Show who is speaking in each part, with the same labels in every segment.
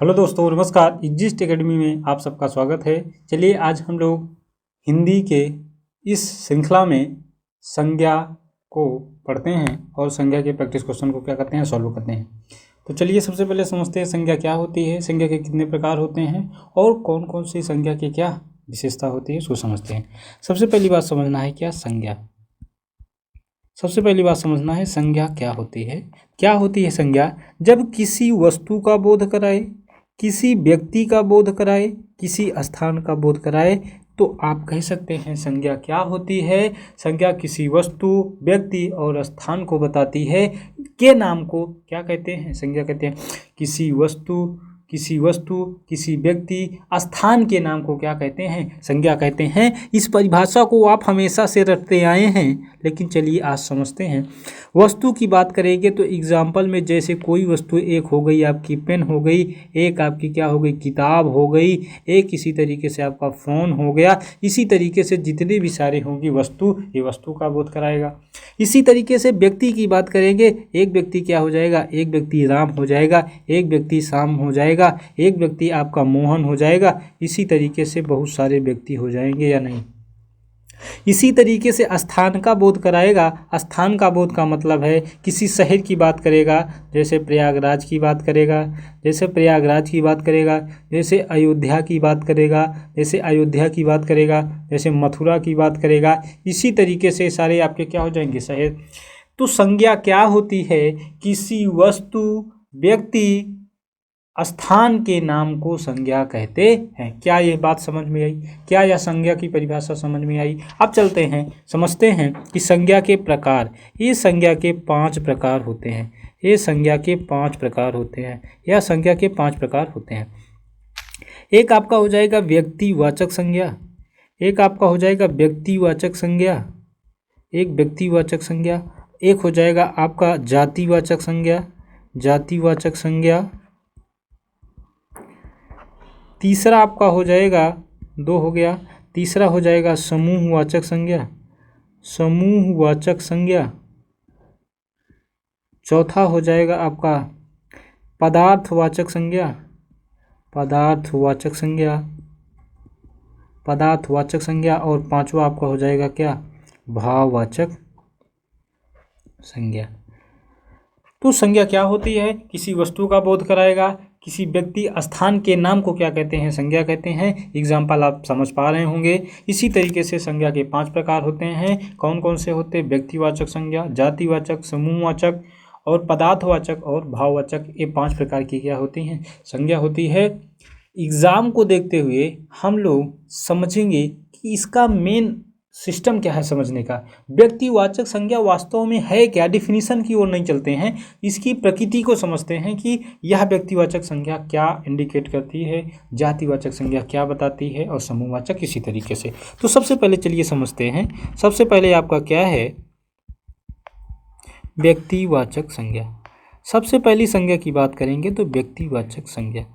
Speaker 1: Hello दोस्तों, नमस्कार। Exist academy में आप सबका स्वागत है। चलिए आज हम लोग हिंदी के इस श्रृंखला में संज्ञा को पढ़ते हैं और संज्ञा के प्रैक्टिस क्वेश्चन को क्या करते हैं, सॉल्व करते हैं। तो चलिए सबसे पहले समझते हैं संज्ञा क्या होती है, संज्ञा के कितने प्रकार होते हैं और कौन कौन सी संज्ञा की क्या विशेषता होती है, उसको समझते हैं। सबसे पहली बात समझना है क्या संज्ञा। सबसे पहली बात समझना है संज्ञा क्या होती है। क्या होती है संज्ञा? जब किसी वस्तु का बोध कराए, किसी व्यक्ति का बोध कराए, किसी स्थान का बोध कराए, तो आप कह सकते हैं संज्ञा क्या होती है। संज्ञा किसी वस्तु, व्यक्ति और स्थान को बताती है के नाम को क्या कहते हैं, संज्ञा कहते हैं। किसी वस्तु, किसी व्यक्ति, स्थान के नाम को क्या कहते हैं, संज्ञा कहते हैं। इस परिभाषा को आप हमेशा से रटते आए हैं, लेकिन चलिए आज समझते हैं। वस्तु की बात करेंगे तो एग्जाम्पल में जैसे कोई वस्तु, एक हो गई आपकी पेन हो गई, एक आपकी क्या हो गई किताब हो गई, एक इसी तरीके से आपका फ़ोन हो गया। इसी तरीके से जितने भी सारे होंगी वस्तु, ये वस्तु का बोध कराएगा। इसी तरीके से व्यक्ति की बात करेंगे, एक व्यक्ति क्या हो जाएगा, एक व्यक्ति राम हो जाएगा, एक व्यक्ति श्याम हो जाएगा, एक व्यक्ति आपका मोहन हो जाएगा। इसी तरीके से बहुत सारे व्यक्ति हो जाएंगे या नहीं। इसी तरीके से स्थान का बोध कराएगा। स्थान का बोध का मतलब है किसी शहर की बात करेगा, जैसे प्रयागराज की बात करेगा, जैसे अयोध्या की बात करेगा, जैसे मथुरा की बात करेगा। इसी तरीके से सारे आपके क्या हो जाएंगे, शहर। तो संज्ञा क्या होती है? किसी वस्तु, व्यक्ति, स्थान के नाम को संज्ञा कहते हैं। क्या यह बात समझ में आई? क्या यह संज्ञा की परिभाषा समझ में आई? अब चलते हैं, समझते हैं कि संज्ञा के प्रकार। ये संज्ञा के 5 प्रकार होते हैं। ये संज्ञा के 5 प्रकार होते हैं। यह संज्ञा के 5 प्रकार होते हैं। एक आपका हो जाएगा व्यक्तिवाचक संज्ञा, एक आपका हो जाएगा व्यक्तिवाचक संज्ञा, एक व्यक्तिवाचक संज्ञा, एक हो जाएगा आपका जातिवाचक संज्ञा, जातिवाचक संज्ञा। तीसरा आपका हो जाएगा, 2 हो गया, तीसरा हो जाएगा समूहवाचक संज्ञा, समूहवाचक संज्ञा। चौथा हो जाएगा आपका पदार्थवाचक संज्ञा, पदार्थवाचक संज्ञा, पदार्थवाचक संज्ञा। और 5वां आपका हो जाएगा क्या, भाववाचक संज्ञा। तो संज्ञा क्या होती है? किसी वस्तु का बोध कराएगा, किसी व्यक्ति, स्थान के नाम को क्या कहते हैं, संज्ञा कहते हैं। एग्जाम्पल आप समझ पा रहे होंगे। इसी तरीके से संज्ञा के 5 प्रकार होते हैं। कौन कौन से होते हैं? व्यक्तिवाचक संज्ञा, जातिवाचक, समूहवाचक और पदार्थवाचक और भाववाचक। ये 5 प्रकार की क्या होती हैं, संज्ञा होती है। एग्ज़ाम को देखते हुए हम लोग समझेंगे कि इसका मेन सिस्टम क्या है समझने का। व्यक्तिवाचक संज्ञा वास्तव में है क्या, डिफिनीशन की ओर नहीं चलते हैं, इसकी प्रकृति को समझते हैं कि यह व्यक्तिवाचक संज्ञा क्या इंडिकेट करती है, जातिवाचक संज्ञा क्या बताती है और समूहवाचक इसी तरीके से। तो सबसे पहले चलिए समझते हैं। सबसे पहले आपका क्या है, व्यक्तिवाचक संज्ञा। सबसे पहली संज्ञा की बात करेंगे तो व्यक्तिवाचक संज्ञा।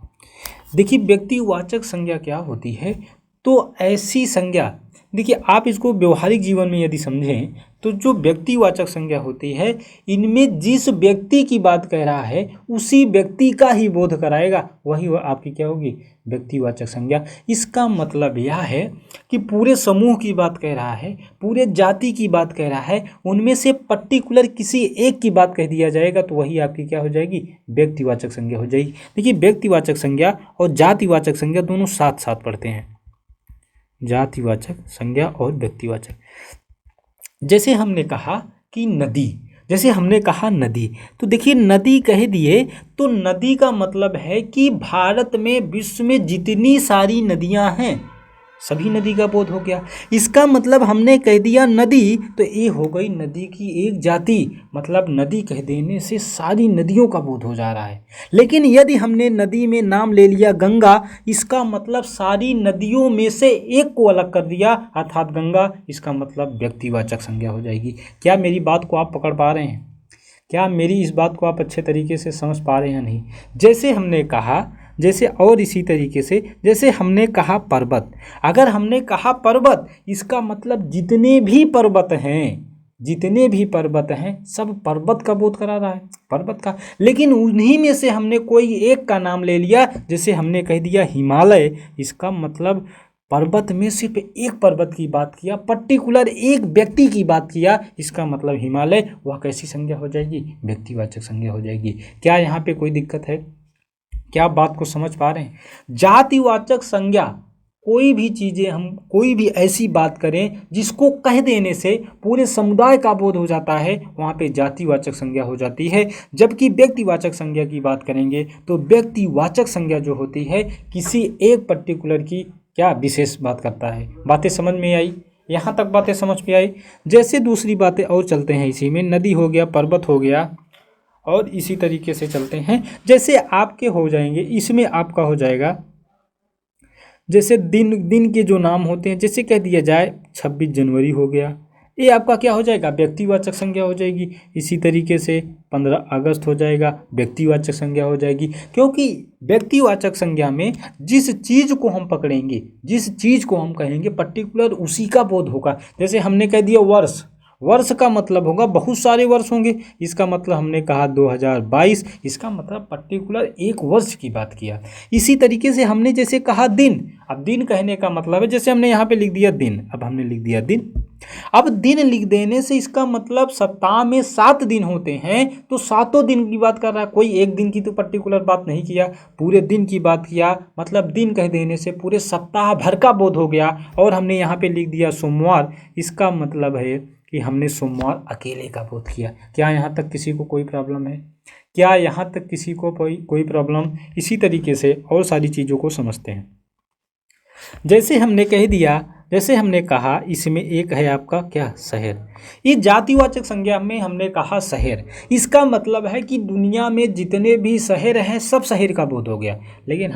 Speaker 1: देखिए व्यक्तिवाचक संज्ञा क्या होती है, तो ऐसी संज्ञा, देखिए आप इसको व्यवहारिक जीवन में यदि समझें तो जो व्यक्तिवाचक संज्ञा होती है, इनमें जिस व्यक्ति की बात कह रहा है उसी व्यक्ति का ही बोध कराएगा, वही आपकी क्या होगी, व्यक्तिवाचक संज्ञा। इसका मतलब यह है कि पूरे समूह की बात कह रहा है, पूरे जाति की बात कह रहा है, उनमें से पर्टिकुलर किसी एक की बात कह दिया जाएगा तो वही आपकी क्या हो जाएगी, व्यक्तिवाचक संज्ञा हो जाएगी। देखिए व्यक्तिवाचक संज्ञा और जातिवाचक संज्ञा दोनों साथ साथ पढ़ते हैं, जातिवाचक संज्ञा और व्यक्तिवाचक। जैसे हमने कहा कि नदी, जैसे हमने कहा नदी, तो देखिए नदी कह दिए तो नदी का मतलब है कि भारत में, विश्व में जितनी सारी नदियां हैं सभी नदी का बोध हो गया। इसका मतलब हमने कह दिया नदी तो ये हो गई नदी की एक जाति, मतलब नदी कह देने से सारी नदियों का बोध हो जा रहा है। लेकिन यदि हमने नदी में नाम ले लिया गंगा, इसका मतलब सारी नदियों में से एक को अलग कर दिया अर्थात गंगा, इसका मतलब व्यक्तिवाचक संज्ञा हो जाएगी। क्या मेरी बात को आप पकड़ पा रहे हैं? क्या मेरी इस बात को आप अच्छे तरीके से समझ पा रहे हैं या नहीं? जैसे हमने कहा, जैसे और इसी तरीके से जैसे हमने कहा पर्वत, अगर हमने कहा पर्वत, इसका मतलब जितने भी पर्वत हैं, जितने भी पर्वत हैं सब पर्वत का बोध करा रहा है, पर्वत का। लेकिन उन्हीं में से हमने कोई एक का नाम ले लिया, जैसे हमने कह दिया हिमालय, इसका मतलब पर्वत में सिर्फ एक पर्वत की बात किया, पर्टिकुलर एक व्यक्ति की बात किया, इसका मतलब हिमालय, वह कैसी संज्ञा हो जाएगी? व्यक्तिवाचक संज्ञा हो जाएगी। क्या यहाँ पे कोई दिक्कत है? क्या आप बात को समझ पा रहे हैं? जातिवाचक संज्ञा, कोई भी चीज़ें हम कोई भी ऐसी बात करें जिसको कह देने से पूरे समुदाय का बोध हो जाता है, वहाँ पे जातिवाचक संज्ञा हो जाती है। जबकि व्यक्तिवाचक संज्ञा की बात करेंगे तो व्यक्तिवाचक संज्ञा जो होती है किसी एक पर्टिकुलर की क्या विशेष बात करता है। बातें समझ में आई? यहाँ तक बातें समझ में आई। जैसे दूसरी बातें और चलते हैं, इसी में नदी हो गया, पर्वत हो गया, और इसी तरीके से चलते हैं। जैसे आपके हो जाएंगे, इसमें आपका हो जाएगा जैसे दिन के जो नाम होते हैं, जैसे कह दिया जाए 26 जनवरी हो गया, ये आपका क्या हो जाएगा? व्यक्तिवाचक संज्ञा हो जाएगी। इसी तरीके से 15 अगस्त हो जाएगा, व्यक्तिवाचक संज्ञा हो जाएगी। क्योंकि व्यक्तिवाचक संज्ञा में जिस चीज़ को हम पकड़ेंगे, जिस चीज़ को हम कहेंगे पर्टिकुलर, उसी का बोध होगा। जैसे हमने कह दिया वर्ष, वर्ष का मतलब होगा बहुत सारे वर्ष होंगे, इसका मतलब हमने कहा 2022, इसका मतलब पर्टिकुलर एक वर्ष की बात किया। इसी तरीके से हमने जैसे कहा दिन, अब दिन कहने का मतलब है, जैसे हमने यहाँ पे लिख दिया दिन, अब हमने लिख दिया दिन। अब दिन लिख देने से इसका मतलब सप्ताह में 7 दिन होते हैं, तो 7 दिन की बात कर रहा है, कोई एक दिन की तो पर्टिकुलर बात नहीं किया, पूरे दिन की बात किया। मतलब दिन कह देने से पूरे सप्ताह भर का बोध हो गया। और हमने यहाँ पे लिख दिया सोमवार, इसका मतलब है कि हमने सोमवार अकेले का बोध किया। क्या यहाँ तक किसी को कोई प्रॉब्लम है? क्या यहाँ तक किसी को कोई प्रॉब्लम? इसी तरीके से और सारी चीज़ों को समझते हैं। जैसे हमने कह दिया, जैसे हमने कहा इसमें एक है आपका क्या? शहर। ये जातिवाचक संज्ञा में हमने कहा शहर, इसका मतलब है कि दुनिया में जितने भी शहर हैं सब शहर का बोध हो गया। लेकिन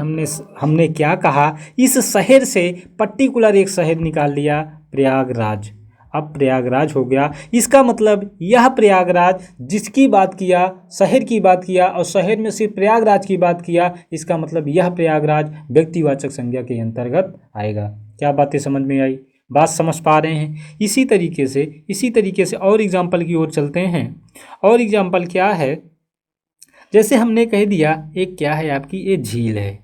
Speaker 1: हमने क्या कहा? इस शहर से पर्टिकुलर एक शहर निकाल लिया, प्रयागराज। अब प्रयागराज हो गया, इसका मतलब यह प्रयागराज जिसकी बात किया, शहर की बात किया, और शहर में सिर्फ प्रयागराज की बात किया, इसका मतलब यह प्रयागराज व्यक्तिवाचक संज्ञा के अंतर्गत आएगा। क्या बातें समझ में आई? बात समझ पा रहे हैं? इसी तरीके से और एग्जाम्पल की ओर चलते हैं। और एग्जाम्पल क्या है? जैसे हमने कह दिया एक क्या है आपकी, ये झील है,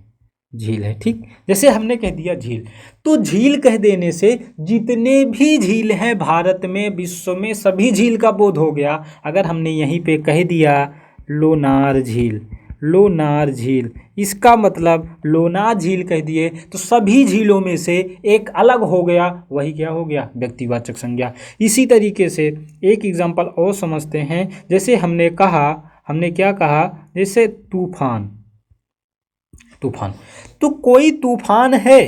Speaker 1: झील है, ठीक। जैसे हमने कह दिया झील, तो झील कह देने से जितने भी झील हैं भारत में, विश्व में, सभी झील का बोध हो गया। अगर हमने यहीं पे कह दिया लोनार झील, लोनार झील, इसका मतलब लोनार झील कह दिए तो सभी झीलों में से एक अलग हो गया, वही क्या हो गया? व्यक्तिवाचक संज्ञा। इसी तरीके से एक एग्जाम्पल और समझते हैं। जैसे हमने कहा, हमने क्या कहा? जैसे तूफान, तूफान, तो कोई तूफान है,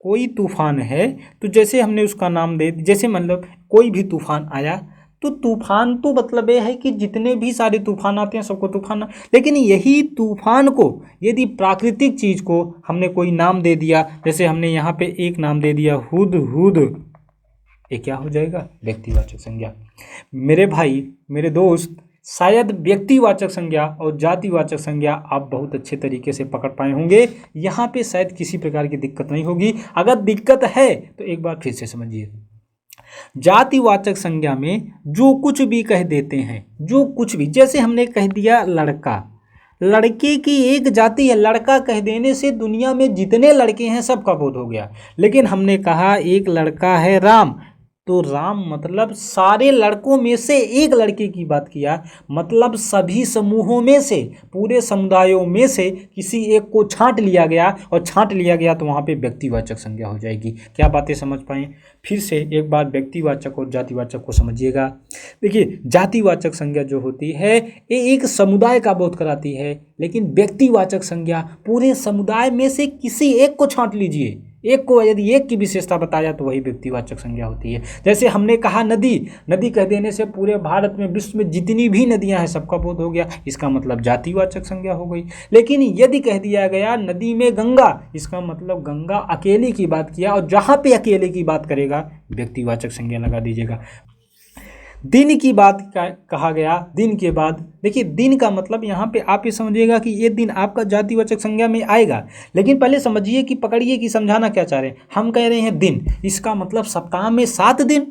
Speaker 1: कोई तूफान है, तो जैसे हमने उसका नाम दे, जैसे मतलब कोई भी तूफान आया, तो तूफान तो मतलब ये है कि जितने भी सारे तूफान आते हैं सबको तूफान। लेकिन यही तूफान को यदि प्राकृतिक चीज़ को हमने कोई नाम दे दिया, जैसे हमने यहाँ पे एक नाम दे दिया हुदहुद, ये क्या हो जाएगा? व्यक्तिवाचक संज्ञा। मेरे भाई, मेरे दोस्त, शायद व्यक्तिवाचक संज्ञा और जातिवाचक संज्ञा आप बहुत अच्छे तरीके से पकड़ पाए होंगे। यहाँ पे शायद किसी प्रकार की दिक्कत नहीं होगी। अगर दिक्कत है तो एक बार फिर से समझिए। जातिवाचक संज्ञा में जो कुछ भी कह देते हैं, जो कुछ भी, जैसे हमने कह दिया लड़का, लड़के की एक जाति है, लड़का कह देने से दुनिया में जितने लड़के हैं सबका बोध हो गया। लेकिन हमने कहा एक लड़का है राम, तो राम मतलब सारे लड़कों में से एक लड़के की बात किया, मतलब सभी समूहों में से, पूरे समुदायों में से किसी एक को छांट लिया गया, और छांट लिया गया तो वहाँ पे व्यक्तिवाचक संज्ञा हो जाएगी। क्या बातें समझ पाएँ? फिर से एक बार व्यक्तिवाचक और जातिवाचक को समझिएगा। देखिए, जातिवाचक संज्ञा जो होती है ये एक समुदाय का बोध कराती है, लेकिन व्यक्तिवाचक संज्ञा पूरे समुदाय में से किसी एक को छांट लीजिए, एक को यदि एक की विशेषता बताया तो वही व्यक्तिवाचक संज्ञा होती है। जैसे हमने कहा नदी, नदी कह देने से पूरे भारत में, विश्व में जितनी भी नदियां हैं सबका बोध हो गया, इसका मतलब जातिवाचक संज्ञा हो गई। लेकिन यदि कह दिया गया नदी में गंगा, इसका मतलब गंगा अकेले की बात किया, और जहाँ पे अकेले की बात करेगा व्यक्तिवाचक संज्ञा लगा दीजिएगा। दिन की बात कहा गया, दिन के बाद, देखिए दिन का मतलब यहाँ पे आप ये समझिएगा कि ये दिन आपका जातिवाचक संज्ञा में आएगा। लेकिन पहले समझिए कि पकड़िए कि समझाना क्या चाह रहे हैं। हम कह रहे हैं दिन, इसका मतलब सप्ताह में 7 दिन,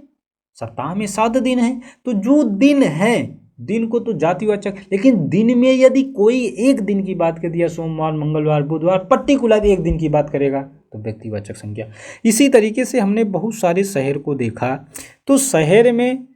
Speaker 1: सप्ताह में 7 दिन है, तो जो दिन है, दिन को तो जातिवाचक, लेकिन दिन में यदि कोई एक दिन की बात कर दिया, सोमवार, मंगलवार, बुधवार, पर्टिकुलर एक दिन की बात करेगा तो व्यक्तिवाचक संज्ञा। इसी तरीके से हमने बहुत सारे शहर को देखा, तो शहर में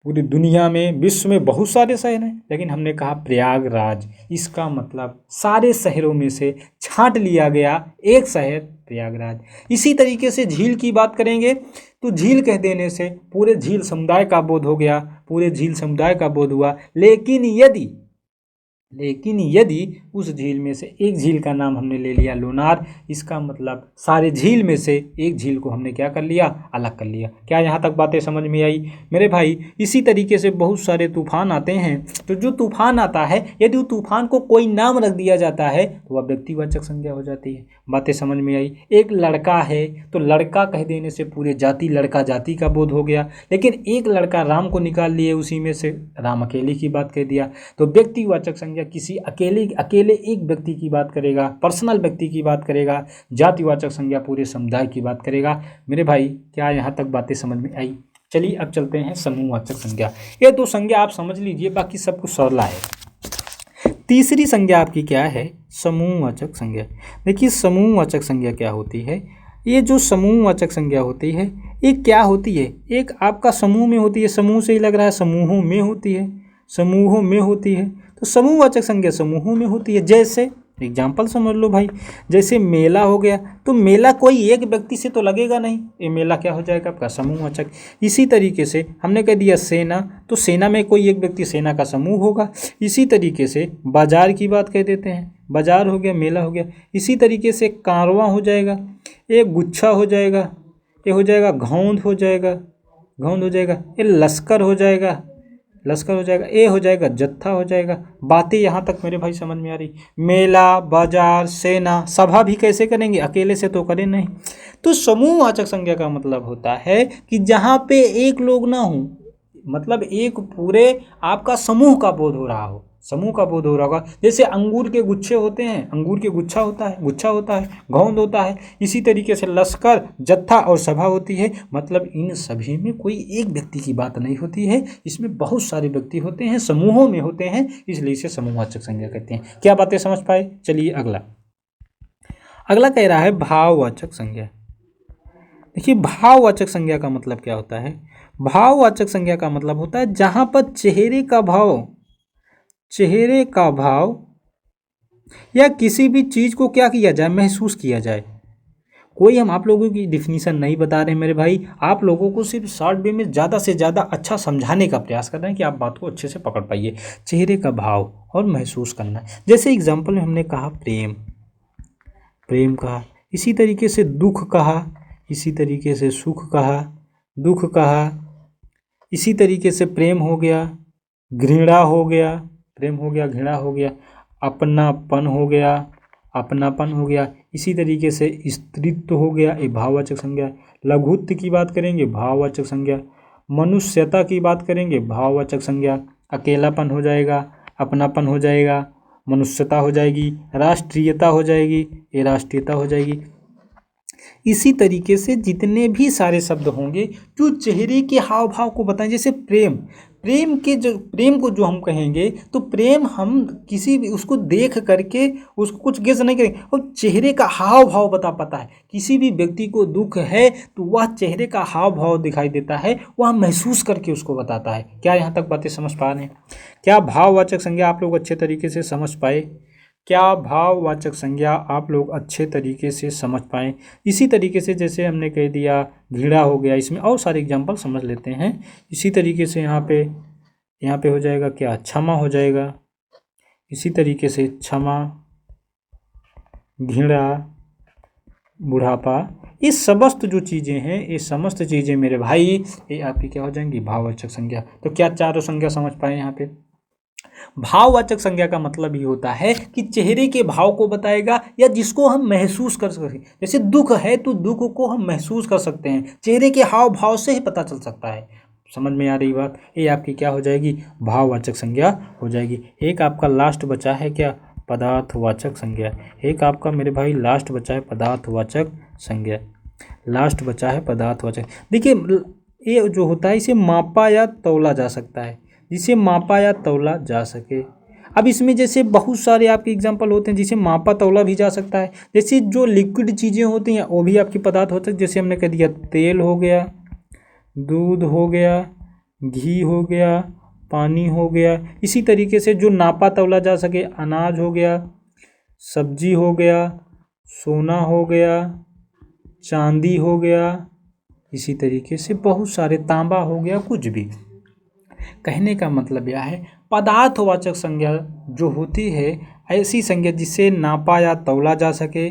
Speaker 1: पूरी दुनिया में, विश्व में बहुत सारे शहर हैं, लेकिन हमने कहा प्रयागराज, इसका मतलब सारे शहरों में से छांट लिया गया एक शहर प्रयागराज। इसी तरीके से झील की बात करेंगे तो झील कह देने से पूरे झील समुदाय का बोध हो गया, पूरे झील समुदाय का बोध हुआ। लेकिन यदि उस झील में से एक झील का नाम हमने ले लिया लोनार, इसका मतलब सारे झील में से एक झील को हमने क्या कर लिया, अलग कर लिया। क्या यहाँ तक बातें समझ में आई मेरे भाई? इसी तरीके से बहुत सारे तूफान आते हैं, तो जो तूफान आता है यदि उस तूफान को कोई नाम रख दिया जाता है तो वह व्यक्तिवाचक संज्ञा हो जाती है। बातें समझ में आई? एक लड़का है तो लड़का कह देने से पूरे जाति, लड़का जाति का बोध हो गया, लेकिन एक लड़का राम को निकाल लिए, उसी में से राम अकेले की बात कह दिया, तो व्यक्तिवाचक संज्ञा किसी अकेले एक व्यक्ति की बात करेगा, पर्सनल व्यक्ति की बात करेगा। जातिवाचक संज्ञा पूरे समुदाय की बात करेगा। मेरे भाई क्या यहाँ तक बातें समझ में आई? चलिए अब चलते हैं समूहवाचक संज्ञा। ये तो संज्ञा आप समझ लीजिए, बाकी सब कुछ सरला है। तीसरी संज्ञा आपकी क्या है? समूहवाचक संज्ञा। देखिए समूहवाचक संज्ञा क्या होती है? ये जो समूहवाचक संज्ञा होती है ये क्या होती है? एक आपका समूह में होती है, समूह से ही लग रहा है, समूहों में होती है, समूहों में होती है। तो समूहवाचक संज्ञा समूहों में होती है। जैसे एग्जाम्पल समझ लो भाई, जैसे मेला हो गया, तो मेला कोई एक व्यक्ति से तो लगेगा नहीं, ये मेला क्या हो जाएगा आपका? समूहवाचक। इसी तरीके से हमने कह दिया सेना, तो सेना में कोई एक व्यक्ति, सेना का समूह होगा। इसी तरीके से बाजार की बात कह देते हैं, बाजार हो गया, मेला हो गया। इसी तरीके से कारवां हो जाएगा, एक गुच्छा हो जाएगा, ये हो जाएगा घौंद हो जाएगा, घौंद हो जाएगा, ये लश्कर हो जाएगा, लश्कर हो जाएगा, ए हो जाएगा जत्था हो जाएगा। बातें यहाँ तक मेरे भाई समझ में आ रही? मेला, बाजार, सेना, सभा भी कैसे करेंगे? अकेले से तो करें नहीं। तो समूहवाचक संज्ञा का मतलब होता है कि जहाँ पे एक लोग ना हो, मतलब एक पूरे आपका समूह का बोध हो रहा हो, समूह का बोध हो रहा होगा। जैसे अंगूर के गुच्छे होते हैं, अंगूर के गुच्छा होता है, घौंद होता है। इसी तरीके से लश्कर, जत्था और सभा होती है। मतलब इन सभी में कोई एक व्यक्ति की बात नहीं होती है, इसमें बहुत सारे व्यक्ति होते हैं, समूहों में होते हैं, इसलिए इसे समूहवाचक संज्ञा कहते हैं। क्या बातें समझ पाए? चलिए अगला कह रहा है भाववाचक संज्ञा। देखिए भाववाचक संज्ञा का मतलब क्या होता है? भाववाचक संज्ञा का मतलब होता है जहाँ पर चेहरे का भाव या किसी भी चीज़ को क्या किया जाए, महसूस किया जाए। कोई हम आप लोगों की डिफिनीशन नहीं बता रहे मेरे भाई, आप लोगों को सिर्फ शॉर्ट वे में ज़्यादा से ज़्यादा अच्छा समझाने का प्रयास कर रहे हैं कि आप बात को अच्छे से पकड़ पाइए। चेहरे का भाव और महसूस करना, जैसे एग्जाम्पल में हमने कहा प्रेम कहा, इसी तरीके से दुख कहा, इसी तरीके से सुख कहा, दुख कहा, इसी तरीके से प्रेम हो गया, घृणा हो गया, प्रेम हो गया, घृणा हो गया, अपनापन हो गया, इसी तरीके से स्त्रीत्व हो गया, ये भाववाचक संज्ञा। लघुत्व की बात करेंगे, भाववाचक संज्ञा। मनुष्यता की बात करेंगे, भाववाचक संज्ञा। अकेलापन हो जाएगा, अपनापन हो जाएगा, मनुष्यता हो जाएगी, राष्ट्रीयता हो जाएगी, ये राष्ट्रीयता हो जाएगी। इसी तरीके से जितने भी सारे शब्द होंगे जो चेहरे के हाव भाव को बताएं, जैसे प्रेम को जो हम कहेंगे तो प्रेम हम किसी भी उसको देख करके उसको कुछ गेस नहीं करेंगे, और चेहरे का हाव भाव बता पाता है। किसी भी व्यक्ति को दुख है तो वह चेहरे का हाव भाव दिखाई देता है, वह महसूस करके उसको बताता है। क्या यहाँ तक बातें समझ पा रहे हैं? क्या भाववाचक संज्ञा आप लोग अच्छे तरीके से समझ पाए? क्या भाववाचक संज्ञा आप लोग अच्छे तरीके से समझ पाएँ? इसी तरीके से जैसे हमने कह दिया घृणा हो गया, इसमें और सारे एग्जाम्पल समझ लेते हैं। इसी तरीके से यहाँ पे हो जाएगा क्या? क्षमा हो जाएगा। इसी तरीके से क्षमा, घृणा, बुढ़ापा, ये समस्त जो चीज़ें हैं, ये समस्त चीज़ें मेरे भाई ये आपकी क्या हो जाएंगी? भाववाचक संज्ञा। तो क्या चारों संज्ञा समझ पाए? यहाँ पे भाववाचक संज्ञा का मतलब ये होता है कि चेहरे के भाव को बताएगा या जिसको हम महसूस कर सकते हैं। जैसे दुख है तो दुख को हम महसूस कर सकते हैं, चेहरे के हाव भाव से ही पता चल सकता है। समझ में आ रही बात? ये आपकी क्या हो जाएगी? भाववाचक संज्ञा हो जाएगी। एक आपका लास्ट बचा है क्या? पदार्थवाचक संज्ञा। एक आपका मेरे भाई लास्ट बचा है पदार्थवाचक संज्ञा, लास्ट बचा है पदार्थवाचक। देखिए ये जो होता है इसे मापा या तौला जा सकता है, जिसे मापा या तौला जा सके। अब इसमें जैसे बहुत सारे आपके एग्जाम्पल होते हैं जिसे मापा तौला भी जा सकता है। जैसे जो लिक्विड चीज़ें होती हैं वो भी आपकी पदार्थ होते हैं, जैसे हमने कह दिया तेल हो गया, दूध हो गया, घी हो गया, पानी हो गया। इसी तरीके से जो नापा तौला जा सके, अनाज हो गया, सब्जी हो गया, सोना हो गया, चांदी हो गया, इसी तरीके से बहुत सारे, तांबा हो गया, कुछ भी। कहने का मतलब यह है पदार्थवाचक संज्ञा जो होती है ऐसी संज्ञा जिसे नापा या तौला जा सके,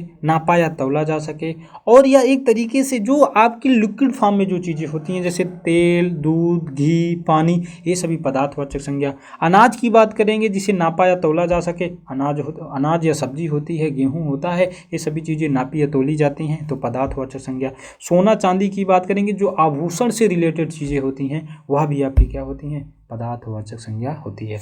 Speaker 1: और या एक तरीके से जो आपकी लिक्विड फॉर्म में जो चीज़ें होती हैं जैसे तेल, दूध, घी, पानी, ये सभी पदार्थवाचक संज्ञा। अनाज की बात करेंगे जिसे नापा या तौला जा सके, अनाज या सब्जी होती है, गेहूँ होता है, ये सभी चीज़ें नापी या तौली जाती हैं, तो पदार्थवाचक संज्ञा। सोना चांदी की बात करेंगे जो आभूषण से रिलेटेड चीज़ें होती हैं वह भी आपकी क्या होती हैं, पदार्थवाचक संज्ञा होती है।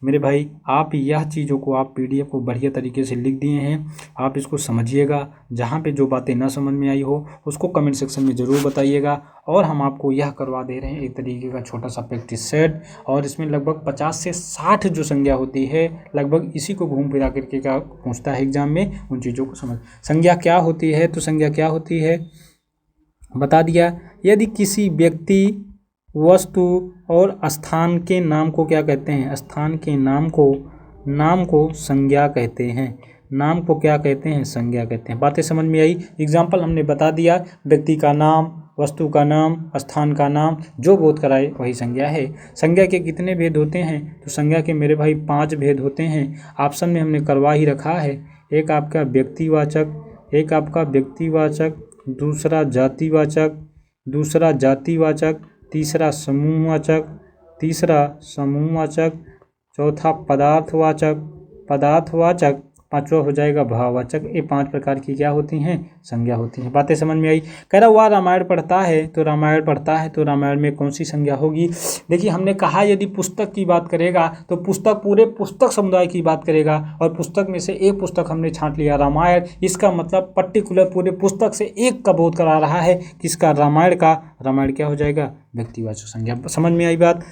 Speaker 1: मेरे भाई आप यह चीज़ों को आप पीडीएफ को बढ़िया तरीके से लिख दिए हैं, आप इसको समझिएगा। जहाँ पे जो बातें ना समझ में आई हो उसको कमेंट सेक्शन में ज़रूर बताइएगा। और हम आपको यह करवा दे रहे हैं एक तरीके का छोटा सा प्रैक्टिस सेट, और इसमें लगभग 50 से 60 जो संज्ञा होती है लगभग इसी को घूम फिरा करके क्या पूछता है एग्जाम में, उन चीज़ों को समझ। संज्ञा क्या होती है, तो संज्ञा क्या होती है बता दिया। यदि किसी व्यक्ति, वस्तु और स्थान के नाम को क्या कहते हैं, स्थान के नाम को संज्ञा कहते हैं। नाम को क्या कहते हैं, संज्ञा कहते हैं। बातें समझ में आई। एग्जाम्पल हमने बता दिया, व्यक्ति का नाम, वस्तु का नाम, स्थान का नाम, जो बोध कराए वही संज्ञा है। संज्ञा के कितने भेद होते हैं, तो संज्ञा के मेरे भाई 5 भेद होते हैं। ऑप्शन में हमने करवा ही रखा है। एक आपका व्यक्तिवाचक, दूसरा जातिवाचक, तीसरा समूहवाचक, चौथा पदार्थवाचक, पांचवा हो जाएगा भाववाचक। ये 5 प्रकार की क्या होती हैं, संज्ञा होती हैं। बातें समझ में आई। कह रहा वह रामायण पढ़ता है तो रामायण में कौन सी संज्ञा होगी। देखिए हमने कहा यदि पुस्तक की बात करेगा तो पुस्तक पूरे पुस्तक समुदाय की बात करेगा, और पुस्तक में से एक पुस्तक हमने छांट लिया रामायण। इसका मतलब पर्टिकुलर पूरे पुस्तक से एक का बोध करा रहा है, किसका, रामायण का। रामायण क्या हो जाएगा, व्यक्तिवाचक संज्ञा। समझ में आई बात।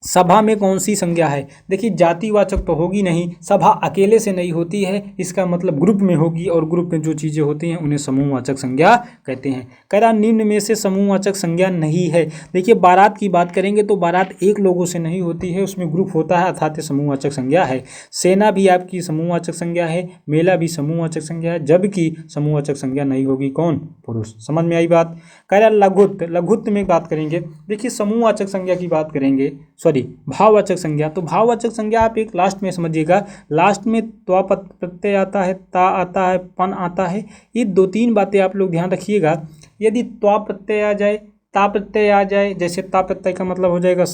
Speaker 1: सभा में कौन सी संज्ञा है, देखिए जातिवाचक तो होगी नहीं, सभा अकेले से नहीं होती है, इसका मतलब ग्रुप में होगी, और ग्रुप में जो चीज़ें होती हैं उन्हें समूहवाचक संज्ञा कहते हैं। कह रहा निम्न में से समूहवाचक संज्ञा नहीं है। देखिए बारात की बात करेंगे तो बारात एक लोगों से नहीं होती है, उसमें ग्रुप होता है, अर्थात समूहवाचक संज्ञा है। सेना भी आपकी समूहवाचक संज्ञा है, मेला भी समूहवाचक संज्ञा है, जबकि समूहवाचक संज्ञा नहीं होगी कौन, पुरुष। समझ में आई बात। कह रहा लघुत्व में बात करेंगे, देखिए समूहवाचक संज्ञा की बात करेंगे, भाववाचक संज्ञा। तो भाववाचक संज्ञा आप एक लास्ट में समझिएगा, लास्ट में त्वा प्रत्यय आता है, ता आता है, पन आता है। ये 2-3 बातें आप लोग ध्यान रखिएगा। यदि त्वा प्रत्यय आ जाए, ता प्रत्यय आ जाए, जैसे ता प्रत्यय का मतलब हो जाएगा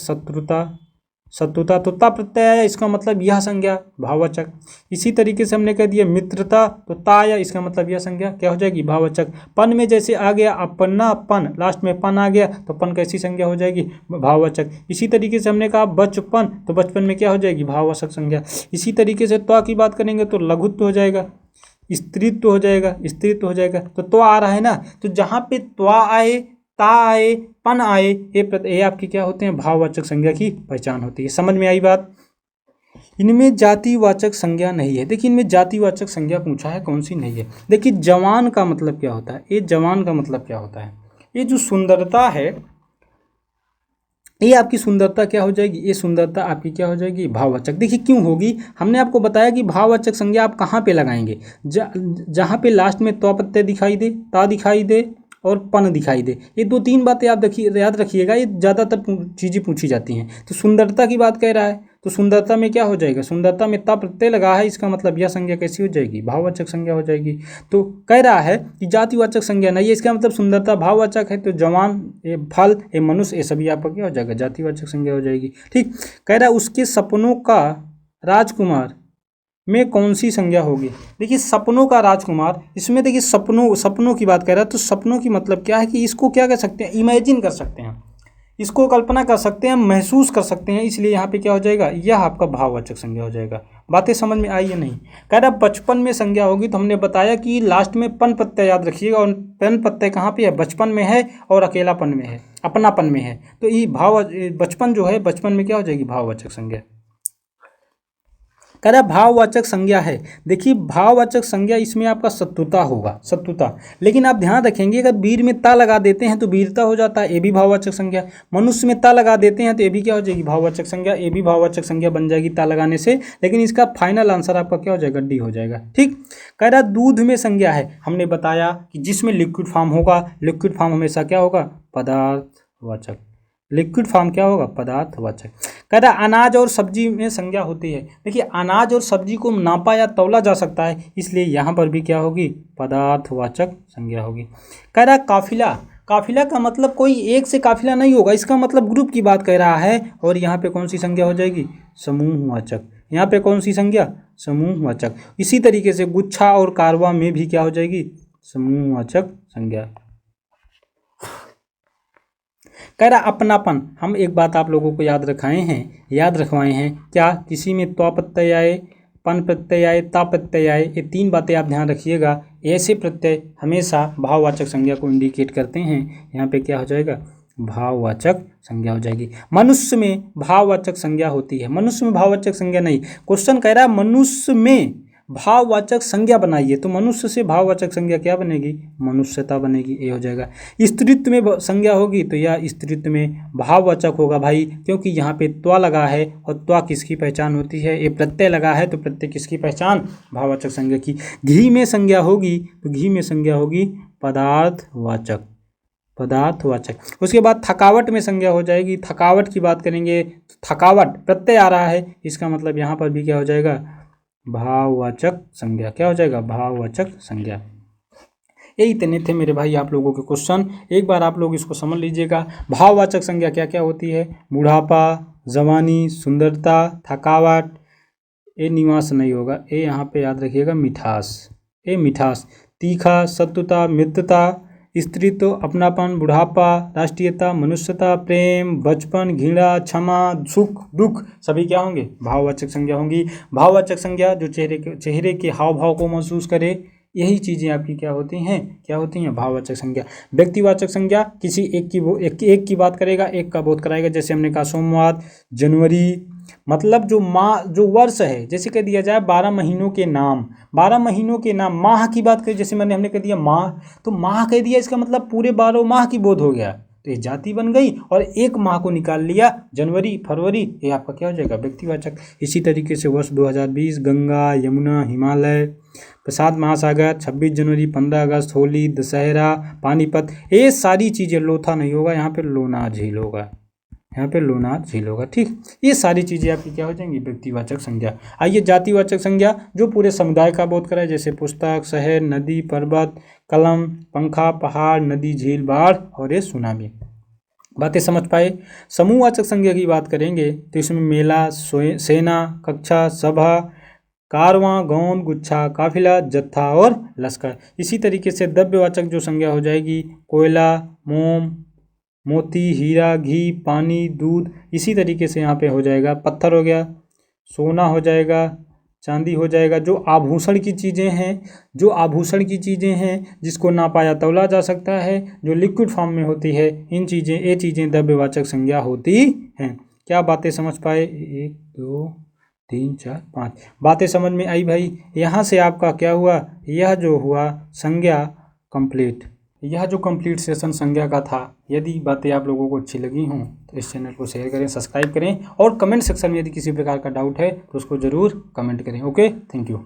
Speaker 1: शत्रुता, तो ता प्रत्यय आया, इसका मतलब यह संज्ञा भाववाचक। इसी तरीके से हमने कह दिया मित्रता, तो ता आया, इसका मतलब यह संज्ञा क्या हो जाएगी, भाववाचक। पन में जैसे आ गया अपनापन, लास्ट में पन आ गया, तो पन कैसी संज्ञा हो जाएगी, भाववाचक। इसी तरीके से हमने कहा बचपन, तो बचपन में क्या हो जाएगी, भाववाचक संज्ञा। इसी तरीके से त्वा की बात करेंगे तो लघुत्व हो जाएगा, स्त्रीत्व हो जाएगा, तो त्वा आ रहा है ना, तो जहाँ पे त्वा आए, ता आए, पन आए, ये आपकी क्या होते हैं, भाववाचक संज्ञा की पहचान होती है। समझ में आई बात। इनमें जातिवाचक संज्ञा नहीं है। देखिए इनमें जातिवाचक संज्ञा पूछा है, कौन सी नहीं है। देखिए जवान का मतलब क्या होता है, ये जो सुंदरता है, ये आपकी सुंदरता क्या हो जाएगी, ये सुंदरता आपकी क्या हो जाएगी, भाववाचक। देखिए क्यों होगी, हमने आपको बताया कि भाववाचक संज्ञा आप कहाँ पे लगाएंगे, जहाँ पे लास्ट में त्वा प्रत्यय दिखाई दे, ता दिखाई दे और पन दिखाई दे। ये 2-3 बातें आप याद रखिएगा, ये ज़्यादातर चीज़ें पूछी जाती हैं। तो सुंदरता की बात कह रहा है, तो सुंदरता में क्या हो जाएगा, सुंदरता में ता प्रत्यय लगा है, इसका मतलब यह संज्ञा कैसी हो जाएगी, भाववाचक संज्ञा हो जाएगी। तो कह रहा है कि जातिवाचक संज्ञा नहीं है, इसका मतलब सुंदरता भाववाचक है, तो जवान, ये फल, ये मनुष्य, ये सभी आपका क्या हो जाएगा, जातिवाचक संज्ञा हो जाएगी। ठीक। कह रहा है उसके सपनों का राजकुमार में कौन सी संज्ञा होगी। देखिए सपनों का राजकुमार, इसमें देखिए सपनों की बात कर रहा है, तो सपनों की मतलब क्या है कि इसको क्या कर सकते हैं, इमेजिन कर सकते हैं, इसको कल्पना कर सकते हैं, महसूस कर सकते हैं, इसलिए यहाँ पे क्या हो जाएगा, यह आपका भाववाचक संज्ञा हो जाएगा। बातें समझ में आई या नहीं। कह रहा बचपन में संज्ञा होगी, तो हमने बताया कि लास्ट में पन प्रत्यय याद रखिएगा, और पन प्रत्यय कहाँ पे है, बचपन में है और अकेलापन में है, अपनापन में है। तो ये बचपन जो है, बचपन में क्या हो जाएगी, भाववाचक संज्ञा। कह रहा भाववाचक संज्ञा है। देखिए भाववाचक संज्ञा इसमें आपका शत्रुता होगा, शत्रुता। लेकिन आप ध्यान रखेंगे अगर वीर में ता लगा देते हैं तो वीरता हो जाता है, ये भी भाववाचक संज्ञा। मनुष्य में ता लगा देते हैं तो ये भी क्या हो जाएगी, भाववाचक संज्ञा, ये भी भाववाचक संज्ञा बन जाएगी ता लगाने से। लेकिन इसका फाइनल आंसर आपका क्या हो जाएगा, डी हो जाएगा। ठीक। कह रहा दूध में संज्ञा है। हमने बताया कि जिसमें लिक्विड फॉर्म होगा, लिक्विड फॉर्म हमेशा क्या होगा, पदार्थवाचक। लिक्विड फॉर्म क्या होगा, पदार्थवाचक। कह रहा अनाज और सब्जी में संज्ञा होती है। देखिए अनाज और सब्जी को नापा या तौला जा सकता है, इसलिए यहाँ पर भी क्या होगी, पदार्थवाचक संज्ञा होगी। कह रहा काफिला, काफिला का मतलब कोई एक से काफिला नहीं होगा, इसका मतलब ग्रुप की बात कह रहा है। और यहाँ पे कौन सी संज्ञा हो जाएगी, समूहवाचक। यहाँ पे कौन सी संज्ञा, समूहवाचक। इसी तरीके से गुच्छा और कारवा में भी क्या हो जाएगी, समूहवाचक संज्ञा। कह रहा अपनापन। हम एक बात आप लोगों को याद रखवाए हैं क्या, किसी में त्वा प्रत्यय आए, पन प्रत्यय आए, ता प्रत्यय आए, ये तीन बातें आप ध्यान रखिएगा। ऐसे प्रत्यय हमेशा भाववाचक संज्ञा को इंडिकेट करते हैं। यहाँ पे क्या हो जाएगा, भाववाचक संज्ञा हो जाएगी। मनुष्य में भाववाचक संज्ञा होती है, मनुष्य में भाववाचक संज्ञा नहीं। क्वेश्चन कह रहा है मनुष्य में भाववाचक संज्ञा बनाइए, तो मनुष्य से भाववाचक संज्ञा क्या बनेगी, मनुष्यता बनेगी, ये हो जाएगा। स्त्रीत्व में संज्ञा होगी तो यह स्त्रीत्व में भाववाचक होगा भाई, क्योंकि यहाँ पे त्वा लगा है, और त्वा किसकी पहचान होती है, ये प्रत्यय लगा है, तो प्रत्यय किसकी पहचान, भाववाचक संज्ञा की। घी में संज्ञा होगी तो घी में संज्ञा होगी पदार्थवाचक, पदार्थवाचक। उसके बाद थकावट में संज्ञा हो जाएगी। थकावट की बात करेंगे, थकावट प्रत्यय आ रहा है, इसका मतलब यहाँ पर भी क्या हो जाएगा, भाववाचक संज्ञा। क्या हो जाएगा, भाववाचक संज्ञा। ये इतने थे मेरे भाई आप लोगों के क्वेश्चन, एक बार आप लोग इसको समझ लीजिएगा। भाववाचक संज्ञा क्या क्या होती है, बुढ़ापा, जवानी, सुंदरता, थकावट, ये निवास नहीं होगा, ये यहाँ पे याद रखिएगा, मिठास, ये मिठास, तीखा, शत्रुता, मित्रता, स्त्रीत्व, अपनापन, बुढ़ापा, राष्ट्रीयता, मनुष्यता, प्रेम, बचपन, घृणा, क्षमा, सुख, दुख, सभी क्या होंगे, भाववाचक संज्ञा होंगी। भाववाचक संज्ञा जो चेहरे के हाव भाव को महसूस करे, यही चीज़ें आपकी क्या होती हैं, भाववाचक संज्ञा। व्यक्तिवाचक संज्ञा किसी एक की बात करेगा, एक का बोध कराएगा। जैसे हमने कहा सोमवार, जनवरी, मतलब जो वर्ष है, जैसे कह दिया जाए 12 महीनों के नाम, 12 महीनों के नाम। माह की बात करें, जैसे हमने कह दिया माह, तो माह कह दिया, इसका मतलब पूरे 12 माह की बोध हो गया, तो ये जाति बन गई। और एक माह को निकाल लिया, जनवरी, फरवरी, ये आपका क्या हो जाएगा, व्यक्तिवाचक। इसी तरीके से वर्ष 2020, गंगा, यमुना, हिमालय, प्रशांत महासागर, 26 जनवरी, 15 अगस्त, होली, दशहरा, पानीपत, ये सारी चीज़ें, लोथा नहीं होगा, यहाँ पे लोनार झील होगा, यहाँ पे लोनार झील होगा। ठीक, ये सारी चीज़ें आपकी क्या हो जाएंगी, व्यक्तिवाचक संज्ञा। आइए जातिवाचक संज्ञा, जो पूरे समुदाय का बोध कराए, जैसे पुस्तक, शहर, नदी, पर्वत, कलम, पंखा, पहाड़, नदी, झील, बाढ़ और ये सुनामी। बातें समझ पाए। समूहवाचक संज्ञा की बात करेंगे तो इसमें मेला, सेना, कक्षा, सभा, कारवां, गौन, गुच्छा, काफिला, जत्था और लश्कर। इसी तरीके से द्रव्यवाचक जो संज्ञा हो जाएगी, कोयला, मोम, मोती, हीरा, घी, पानी, दूध। इसी तरीके से यहाँ पे हो जाएगा, पत्थर हो गया, सोना हो जाएगा, चांदी हो जाएगा। जो आभूषण की चीज़ें हैं जिसको नापा या तौला जा सकता है, जो लिक्विड फॉर्म में होती है, ये चीज़ें द्रव्यवाचक संज्ञा होती हैं। क्या बातें समझ पाए, 1 2 3 4 5 बातें समझ में आई भाई। यहाँ से आपका क्या हुआ, यह जो हुआ संज्ञा कंप्लीट, यह जो कंप्लीट सेशन संज्ञा का था। यदि बातें आप लोगों को अच्छी लगी हों तो इस चैनल को शेयर करें, सब्सक्राइब करें, और कमेंट सेक्शन में यदि किसी प्रकार का डाउट है तो उसको ज़रूर कमेंट करें। Okay, thank you.